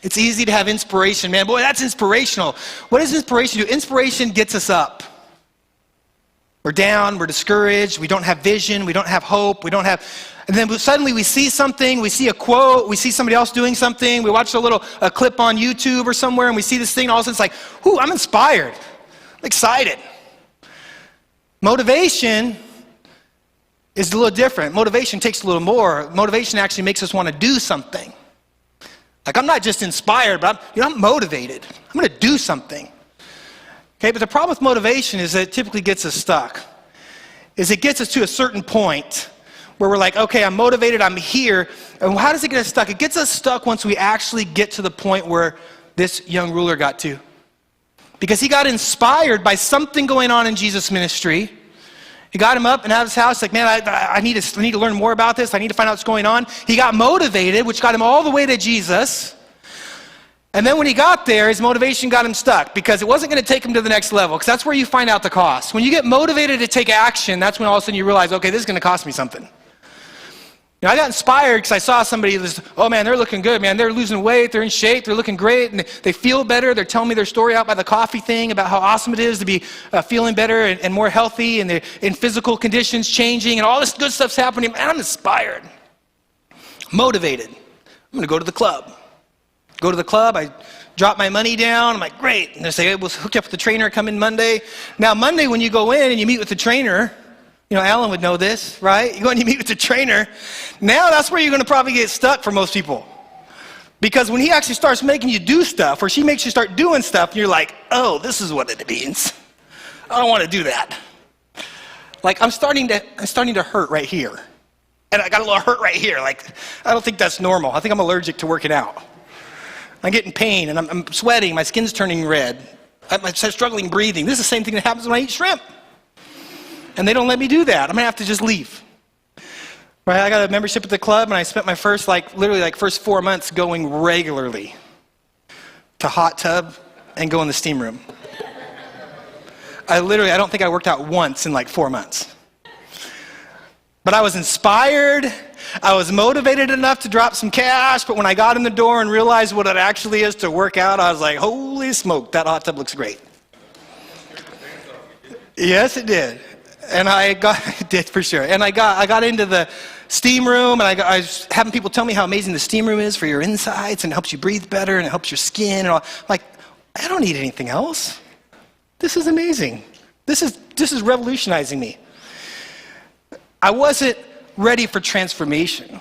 It's easy to have inspiration. Man, boy, that's inspirational. What does inspiration do? Inspiration gets us up. We're down, we're discouraged, we don't have vision, we don't have hope, and then suddenly we see something, we see a quote, we see somebody else doing something, we watch a clip on YouTube or somewhere, and we see this thing, and all of a sudden it's like, ooh, I'm inspired, I'm excited. Motivation is a little different. Motivation takes a little more. Motivation actually makes us want to do something. Like, I'm not just inspired, but I'm motivated. I'm going to do something. Okay, but the problem with motivation is that it typically gets us stuck. It gets us to a certain point where we're like, okay, I'm motivated, I'm here. And how does it get us stuck? It gets us stuck once we actually get to the point where this young ruler got to. Because he got inspired by something going on in Jesus' ministry. He got him up and out of his house, like, man, I need to learn more about this. I need to find out what's going on. He got motivated, which got him all the way to Jesus. And then when he got there, his motivation got him stuck because it wasn't going to take him to the next level, because that's where you find out the cost. When you get motivated to take action, that's when all of a sudden you realize, okay, this is going to cost me something. I got inspired because I saw somebody, oh man, they're looking good, man. They're losing weight, they're in shape, they're looking great, and they feel better. They're telling me their story out by the coffee thing about how awesome it is to be feeling better and more healthy, and in physical conditions changing, and all this good stuff's happening. Man, I'm inspired, motivated. I'm going to go to the club. Go to the club, I drop my money down, I'm like, great. And they say, hey, we'll hook you up with the trainer, come in Monday. Now, Monday when you go in and you meet with the trainer, Alan would know this, right? You go and you meet with the trainer. Now that's where you're going to probably get stuck for most people. Because when he actually starts making you do stuff, or she makes you start doing stuff, and you're like, oh, this is what it means. I don't want to do that. Like, I'm starting to hurt right here. And I got a little hurt right here. Like, I don't think that's normal. I think I'm allergic to working out. I'm getting pain, and I'm sweating. My skin's turning red. I'm struggling breathing. This is the same thing that happens when I eat shrimp. And they don't let me do that. I'm going to have to just leave. Right? I got a membership at the club, and I spent my first 4 months going regularly to hot tub and go in the steam room. I don't think I worked out once in 4 months. But I was inspired. I was motivated enough to drop some cash, but when I got in the door and realized what it actually is to work out, I was like, holy smoke, that hot tub looks great. Yes, it did. And it did for sure. And I got into the steam room, and I was having people tell me how amazing the steam room is for your insides, and it helps you breathe better, and it helps your skin, and all. Like, I don't need anything else. This is amazing. This is revolutionizing me. I wasn't ready for transformation,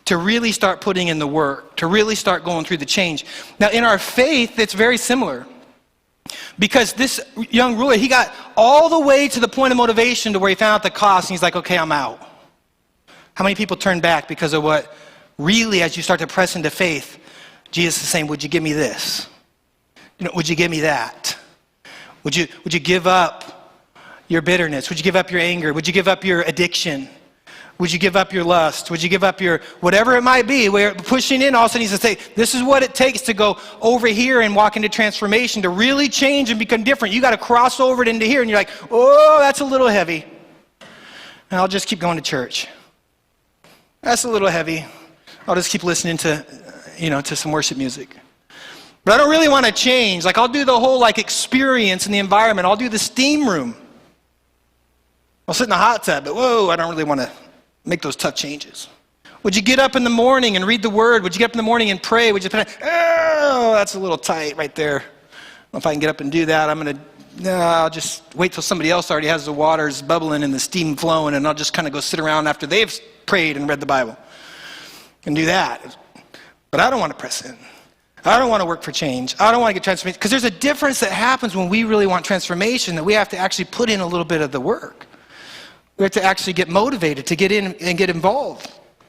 to really start putting in the work, to really start going through the change. Now, in our faith, it's very similar. Because this young ruler, he got all the way to the point of motivation to where he found out the cost, and he's like, okay, I'm out. How many people turn back because of what really, as you start to press into faith, Jesus is saying, would you give me this? Would you give me that? Would you give up your bitterness? Would you give up your anger? Would you give up your addiction? Would you give up your lust? Would you give up your whatever it might be? We're pushing in, all of a sudden he says, hey, this is what it takes to go over here and walk into transformation, to really change and become different. You got to cross over it into here, and you're like, oh, that's a little heavy. And I'll just keep going to church. That's a little heavy. I'll just keep listening to some worship music. But I don't really want to change. I'll do the whole experience in the environment. I'll do the steam room. I'll sit in the hot tub, but whoa, I don't really want to make those tough changes. Would you get up in the morning and read the word? Would you get up in the morning and pray? Would you oh, that's a little tight right there. I don't know if I can get up and do that. I'll just wait till somebody else already has the waters bubbling and the steam flowing, and I'll just kind of go sit around after they've prayed and read the Bible and do that. But I don't want to press in. I don't want to work for change. I don't want to get transformation. Because there's a difference that happens when we really want transformation, that we have to actually put in a little bit of the work. We have to actually get motivated to get in and get involved.